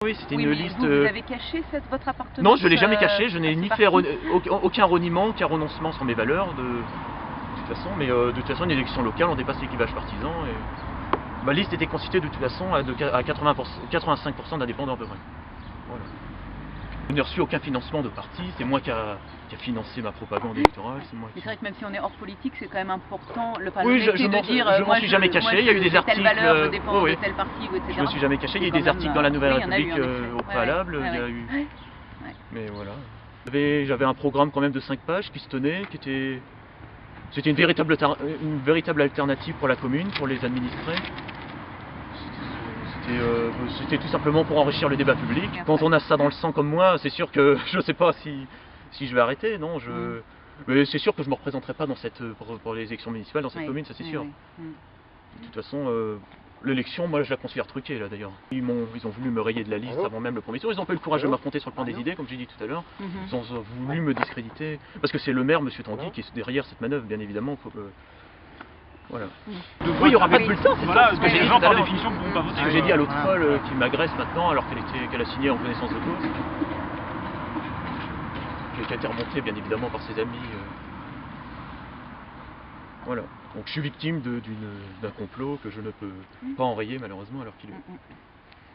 Oui, c'était Oui, une mais liste. vous avez caché votre appartement? Non, je ne l'ai jamais caché, je n'ai à ni ce fait parti aucun reniement, aucun renoncement sur mes valeurs de toute façon, mais de toute façon, une élection locale, on dépasse les clivages partisans et ma liste était constituée de toute façon à 85% d'indépendants à peu près. Voilà. Je n'ai reçu aucun financement de parti, c'est moi qui a financé ma propagande électorale. Mais c'est vrai que même si on est hors politique, c'est quand même important Oui, de dire je m'en suis jamais caché, il y a eu des articles. Telle valeur, je dépends de tel parti, etc. Je me suis jamais caché, il y a eu des articles dans la Nouvelle République au préalable, il y a eu. Mais voilà. J'avais un programme quand même de 5 pages qui se tenait, c'était une véritable alternative pour la commune, pour les administrés. C'était tout simplement pour enrichir le débat public. Quand on a ça dans le sang comme moi, c'est sûr que je ne sais pas si je vais arrêter, non. Mais c'est sûr que je ne me représenterai pas pour les élections municipales dans cette commune, ça c'est sûr. De toute façon, l'élection, moi je la considère truquée là d'ailleurs. Ils ont voulu me rayer de la liste avant même le premier tour. Ils n'ont pas eu le courage de m'affronter sur le plan des idées, comme j'ai dit tout à l'heure. Ils ont voulu me discréditer. Parce que c'est le maire, M. Tanguy, qui est derrière cette manœuvre, bien évidemment. Voilà. Oui, il n'y aura pas de bulletin, c'est ça. Parce que les gens par définition ne pourront pas voter. Ce que j'ai dit à l'autre folle qui m'agresse maintenant alors qu'elle a signé en connaissance de cause. Qui a été remontée bien évidemment par ses amis. Voilà. Donc je suis victime d'un complot que je ne peux pas enrayer malheureusement alors qu'il est.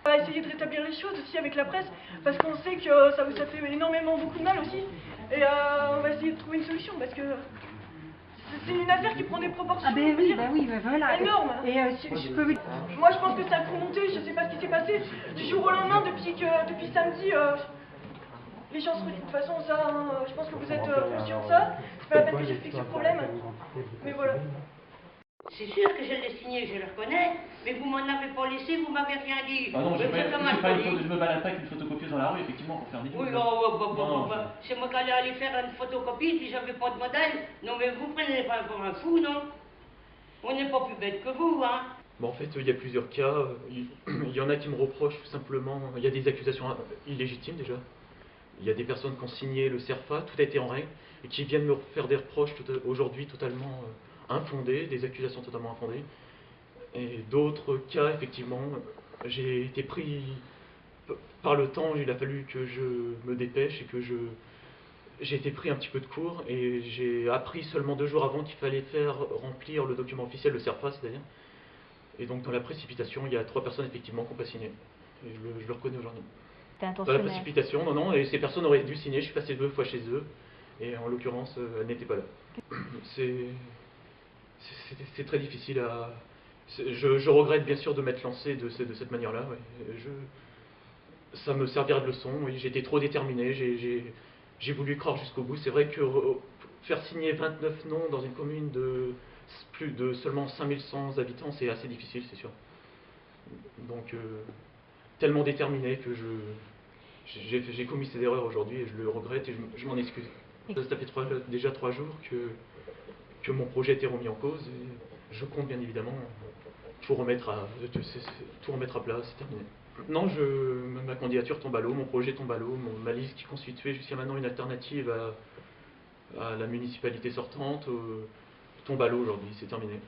On va essayer de rétablir les choses aussi avec la presse, parce qu'on sait que ça fait énormément beaucoup de mal aussi. Et on va essayer de trouver une solution, parce que c'est une affaire qui prend des proportions voilà. énormes. Et je peux... Moi je pense que ça a remonté, je sais pas ce qui s'est passé. Du jour au lendemain, depuis samedi, les gens se redisent. De toute façon, ça, je pense que vous êtes conscient de ça. C'est pas la peine que j'explique ce problème. Mais voilà. C'est sûr que je l'ai signé, je le reconnais, mais vous m'en avez pas laissé, vous m'avez rien dit. Ah non, je me balade pas avec une photocopieuse dans la rue, effectivement, pour faire des vidéos. Oui, c'est moi qui allais aller faire une photocopie, puis j'avais pas de modèle. Non, mais vous prenez pas pour un fou, non? On n'est pas plus bête que vous, hein. Bon, en fait, il y a plusieurs cas. Il y en a qui me reprochent tout simplement. Il y a des accusations illégitimes déjà. Il y a des personnes qui ont signé le CERFA, tout a été en règle, et qui viennent me faire des reproches aujourd'hui totalement infondés, des accusations totalement infondées. Et d'autres cas, effectivement, j'ai été pris par le temps, il a fallu que je me dépêche et que j'ai été pris un petit peu de court et j'ai appris seulement 2 jours avant qu'il fallait faire remplir le document officiel, le CERFA c'est-à-dire. Et donc dans la précipitation, il y a 3 personnes effectivement qui n'ont pas signé. Et je le reconnais aujourd'hui. Dans la précipitation, non, et ces personnes auraient dû signer, je suis passé 2 fois chez eux, et en l'occurrence, elles n'étaient pas là. C'est très difficile à... Je regrette bien sûr de m'être lancé de cette manière-là. Ouais. Ça me servira de leçon. Oui. J'étais trop déterminé. J'ai voulu croire jusqu'au bout. C'est vrai que faire signer 29 noms dans une commune de seulement 5100 habitants, c'est assez difficile, c'est sûr. Donc, tellement déterminé que j'ai commis ces erreurs aujourd'hui et je le regrette et je m'en excuse. Ça fait déjà 3 jours que mon projet a été remis en cause et je compte bien évidemment tout remettre à plat, c'est terminé. Non, ma candidature tombe à l'eau, mon projet tombe à l'eau, ma liste qui constituait jusqu'à maintenant une alternative à la municipalité sortante tombe à l'eau aujourd'hui, c'est terminé.